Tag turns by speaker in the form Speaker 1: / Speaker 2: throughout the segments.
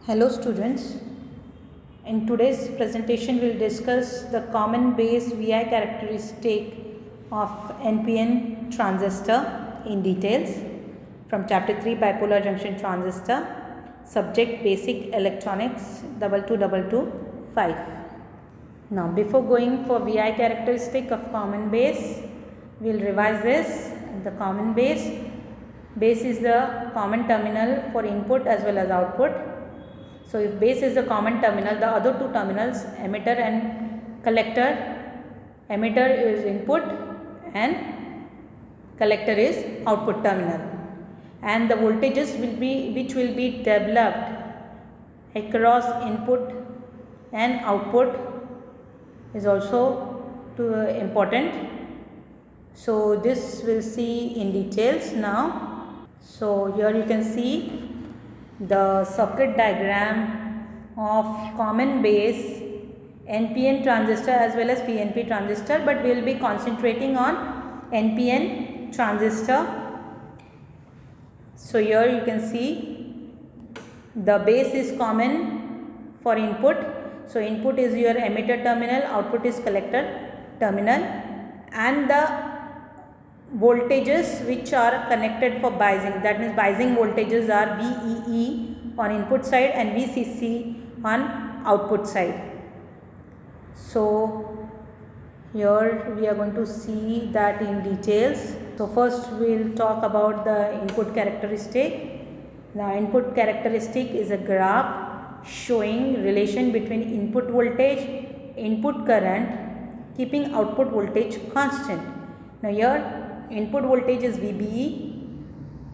Speaker 1: Hello students, in today's presentation we will discuss the common base VI characteristic of NPN transistor in details from chapter 3 bipolar junction transistor, subject basic electronics 22225. Now before going for VI characteristic of common base, we will revise this. The common base is the common terminal for input as well as output. So if base is the common terminal, the other two terminals, emitter and collector, emitter is input and collector is output terminal, and the voltages which will be developed across input and output is also important. So this we'll see in details now. So here you can see the circuit diagram of common base NPN transistor as well as PNP transistor, but we will be concentrating on NPN transistor. So here you can see the base is common for input. So input is your emitter terminal, output is collector terminal, and the voltages which are connected for biasing, that means biasing voltages are VEE on input side and VCC on output side. So here we are going to see that in details. So first we will talk about the input characteristic. Now input characteristic is a graph showing relation between input voltage, input current, keeping output voltage constant. Now here input voltage is VBE,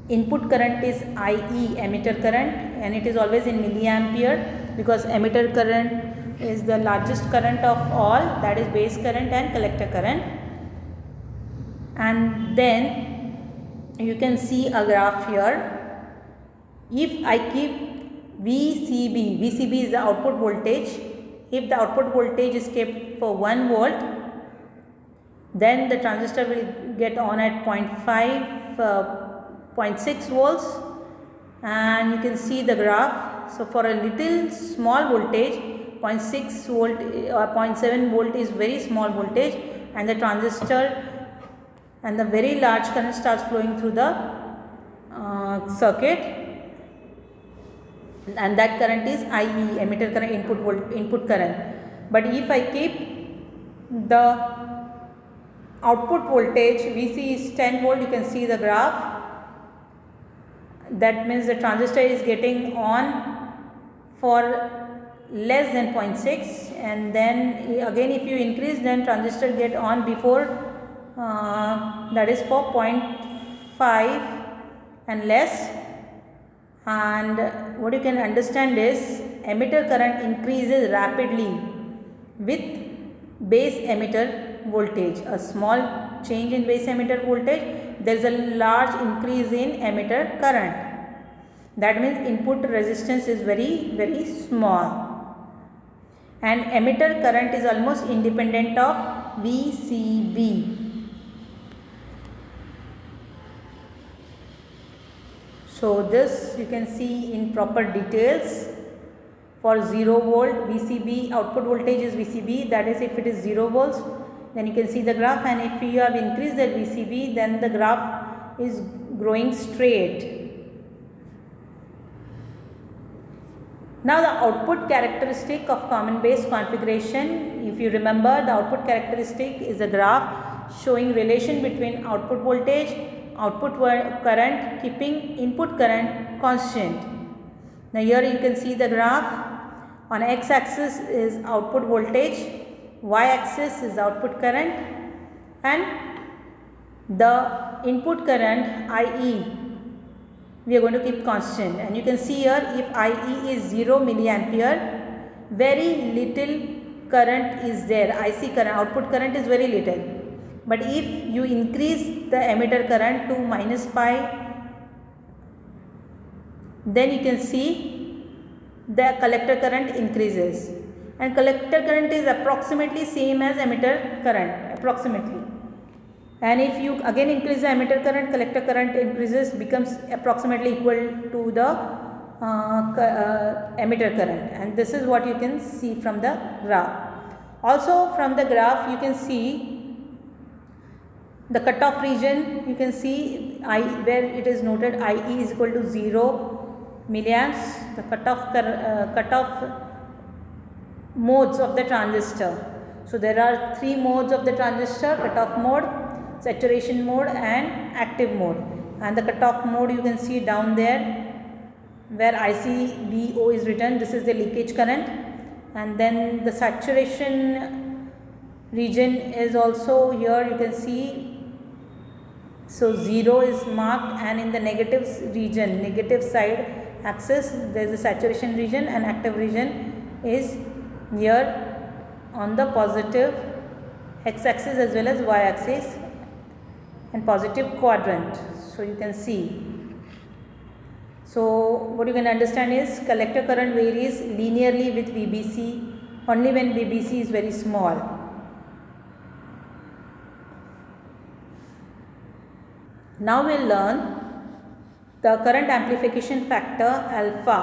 Speaker 1: input current is IE, emitter current, and it is always in milliampere because emitter current is the largest current of all, that is base current and collector current. And then you can see a graph here. If I keep VCB is the output voltage. If the output voltage is kept for 1 volt, then the transistor will get on at 0.6 volts, and you can see the graph. So for a little small voltage, 0.6 volt or 0.7 volt is very small voltage, and the transistor and the very large current starts flowing through the circuit, and that current is IE, emitter current, input current. But if I keep the output voltage VC is 10 volt, you can see the graph. That means the transistor is getting on for less than 0.6, and then again if you increase, then transistor get on before that is for 0.5 and less. And what you can understand is emitter current increases rapidly with base emitter voltage. A small change in base emitter voltage, there is a large increase in emitter current. That means input resistance is very small, and emitter current is almost independent of VCB. So this you can see in proper details. For 0 volt VCB, output voltage is VCB, that is if it is 0 volts, then you can see the graph, and if you have increased the VCB, then the graph is growing straight. Now the output characteristic of common base configuration, if you remember, the output characteristic is a graph showing relation between output voltage, output current, keeping input current constant. Now here you can see the graph. On x axis is output voltage, y axis is output current, and the input current IE we are going to keep constant. And you can see here, if IE is 0 milliampere, very little current is there. IC current, output current is very little. But if you increase the emitter current to -5, then you can see the collector current increases, and collector current is approximately same as emitter current, approximately. And if you again increase the emitter current, collector current increases, becomes approximately equal to the emitter current, and this is what you can see from the graph. Also from the graph you can see the cutoff region. You can see where it is noted IE is equal to 0 milliamps, the cutoff modes of the transistor. So there are 3 modes of the transistor: cutoff mode, saturation mode and active mode. And the cutoff mode you can see down there where ICBO is written. This is the leakage current, and then the saturation region is also here, you can see. So 0 is marked, and in the negative region, negative side axis, there is a saturation region, and active region is here on the positive x-axis as well as y-axis and positive quadrant. So you can see. So what you can understand is collector current varies linearly with VBC only when VBC is very small. Now we will learn the current amplification factor alpha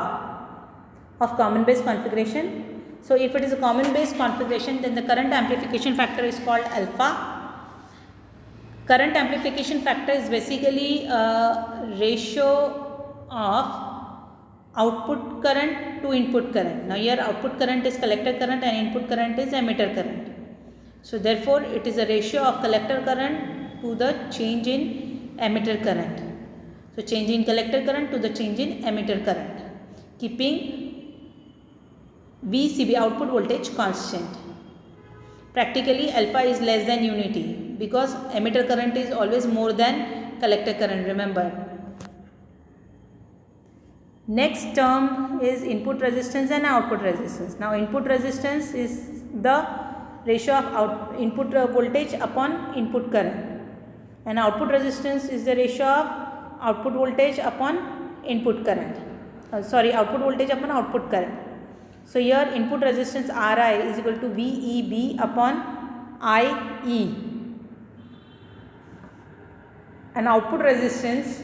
Speaker 1: of common base configuration. So if it is a common base configuration, then the current amplification factor is called alpha. Current amplification factor is basically a ratio of output current to input current. Now here output current is collector current and input current is emitter current. So therefore it is a ratio of collector current to the change in emitter current. So change in collector current to the change in emitter current, keeping VCB output voltage constant. Practically alpha is less than unity because emitter current is always more than collector current, remember. Next term is input resistance and output resistance. Now input resistance is the ratio of input voltage upon input current, and output resistance is the ratio of output voltage upon input current. Output voltage upon output current. So here input resistance Ri is equal to VEB upon IE, and output resistance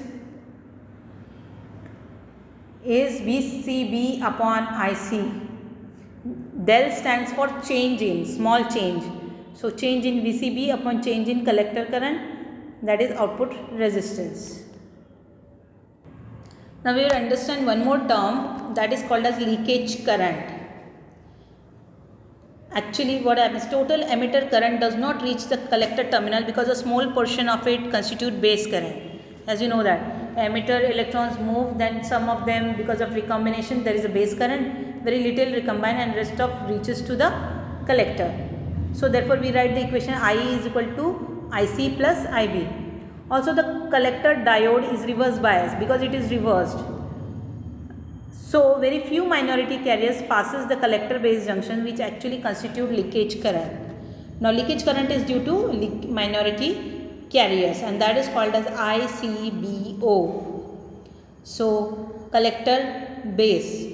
Speaker 1: is VCB upon IC. Del stands for change in, small change. So change in VCB upon change in collector current, that is output resistance. Now we will understand one more term, that is called as leakage current. Actually what happens, total emitter current does not reach the collector terminal because a small portion of it constitute base current. As you know that emitter electrons move, then some of them because of recombination there is a base current, very little recombine and rest of reaches to the collector. So therefore we write the equation IE is equal to IC plus IB. Also the collector diode is reverse bias because it is reversed. So very few minority carriers passes the collector base junction, which actually constitute leakage current. Now leakage current is due to minority carriers, and that is called as ICBO. So collector base.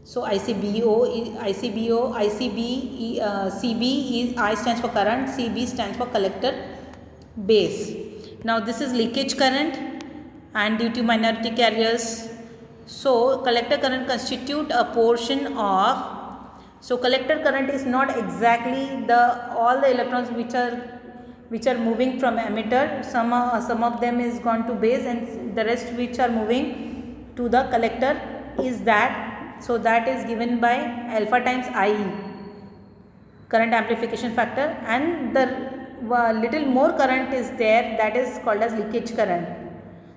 Speaker 1: So ICBO, CB is I stands for current, CB stands for collector base. Now this is leakage current, and due to minority carriers, so collector current constitute a portion of, so collector current is not exactly all the electrons which are moving from emitter. Some of them is gone to base, and the rest which are moving to the collector is that. So that is given by alpha times IE, current amplification factor, and the little more current is there, that is called as leakage current.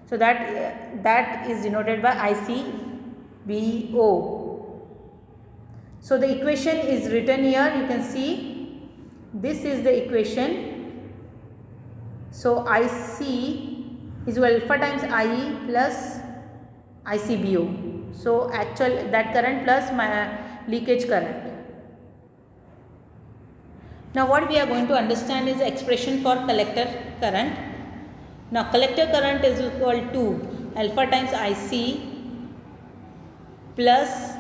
Speaker 1: So that is denoted by ICBO. So the equation is written here, you can see this is the equation. So IC is alpha times IE plus ICBO. So actual that current plus my leakage current. Now what we are going to understand is the expression for collector current. Now collector current is equal to alpha times IC plus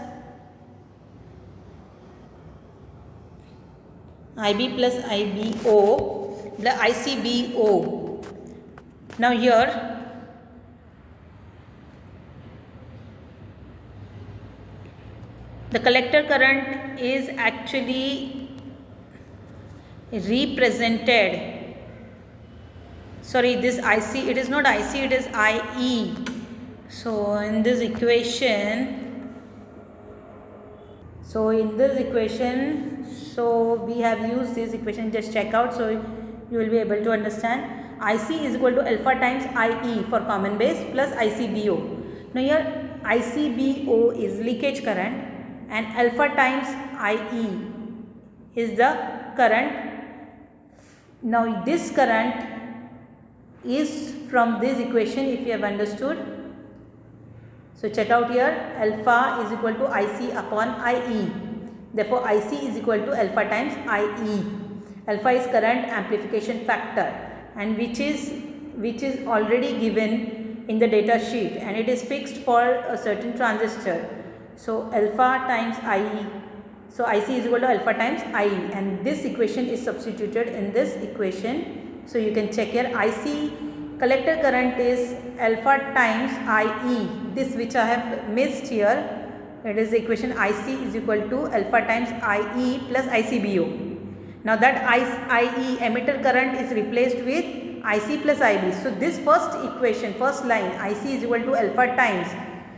Speaker 1: IB plus IBO the ICBO. Now here The collector current is actually represented, sorry, this IC, it is not IC, it is IE. So in this equation, so we have used this equation, just check out, so you will be able to understand. IC is equal to alpha times IE for common base plus ICBO. Now here ICBO is leakage current and alpha times IE is the current. Now this current is from this equation, if you have understood. So check out here, alpha is equal to IC upon IE. Therefore IC is equal to alpha times IE. Alpha is current amplification factor, and which is already given in the data sheet, and it is fixed for a certain transistor. So alpha times IE, so IC is equal to alpha times IE, and this equation is substituted in this equation. So you can check here, IC collector current is alpha times IE, this which I have missed here, it is the equation IC is equal to alpha times IE plus ICBO. Now that IE emitter current is replaced with IC plus IB. So this first equation, first line, IC is equal to alpha times.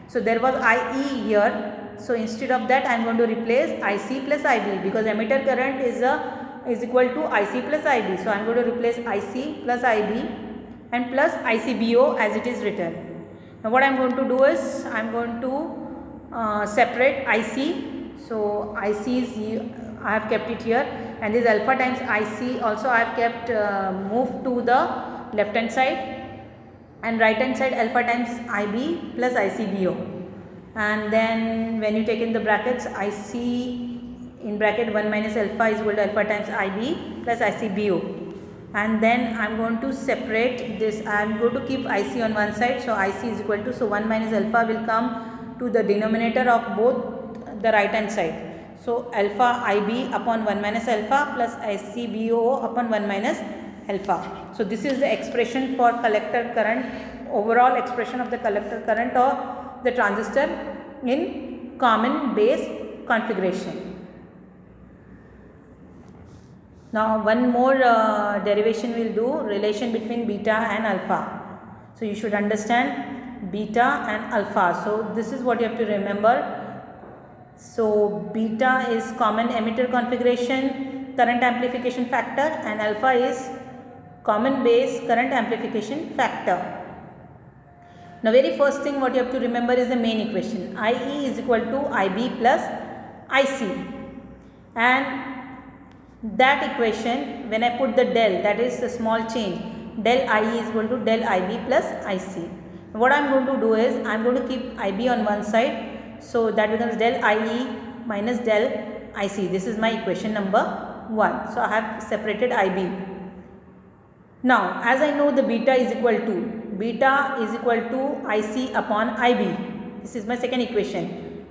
Speaker 1: So there was IE here. So instead of that I am going to replace IC plus IB, because emitter current is equal to IC plus IB. So I am going to replace IC plus IB and plus ICBO as it is written. Now what I am going to do is I am going to separate IC. So IC is, I have kept it here, and this alpha times IC also I have kept moved to the left hand side, and right hand side alpha times IB plus ICBO. And then when you take in the brackets, IC in bracket 1 minus alpha is equal to alpha times IB plus ICBO. And then I am going to separate this, I am going to keep IC on one side. So IC is equal to, so 1 minus alpha will come to the denominator of both the right hand side. So alpha IB upon 1 minus alpha plus ICBO upon 1 minus alpha. So this is the expression for collector current, overall expression of the collector current of the transistor in common base configuration. Now one more derivation we will do, relation between beta and alpha. So you should understand beta and alpha. So this is what you have to remember. So beta is common emitter configuration current amplification factor, and alpha is common base current amplification factor. Now very first thing what you have to remember is the main equation, IE is equal to IB plus IC, and that equation when I put the del, that is the small change, del IE is equal to del IB plus IC. What I am going to do is I am going to keep IB on one side, so that becomes del IE minus del IC. This is my equation number 1. So I have separated IB. Now as I know the beta is equal to IC upon IB. This is my second equation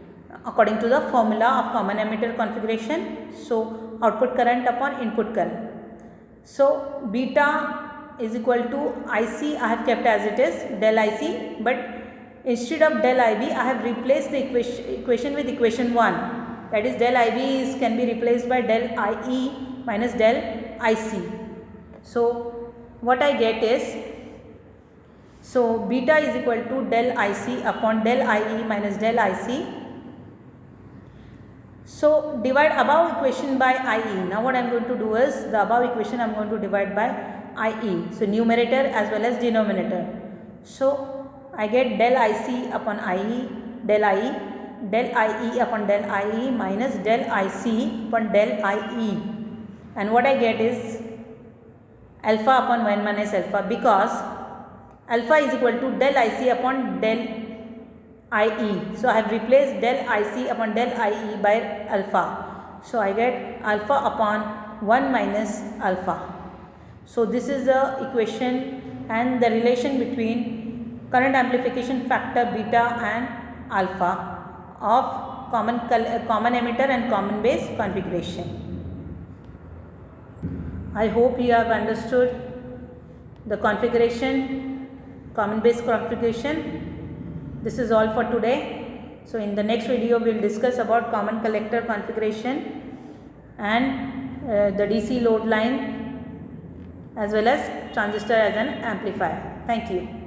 Speaker 1: according to the formula of common emitter configuration. So output current upon input current. So beta is equal to IC, I have kept as it is, del IC, but instead of del IB I have replaced the equation with equation 1, that is del IB can be replaced by del IE minus del IC. So what I get is, so beta is equal to del IC upon del IE minus del IC. So divide above equation by IE. Now what I am going to do is, the above equation I am going to divide by IE. So numerator as well as denominator. So I get del IC upon IE, del IE upon del IE minus del IC upon del IE. And what I get is alpha upon 1 minus alpha, because alpha is equal to del IC upon del IE. So I have replaced del IC upon del IE by alpha. So I get alpha upon 1 minus alpha. So this is the equation and the relation between current amplification factor beta and alpha of common emitter and common base configuration. I hope you have understood the configuration, common base configuration. This is all for today. So in the next video we will discuss about common collector configuration and the DC load line as well as transistor as an amplifier. Thank you.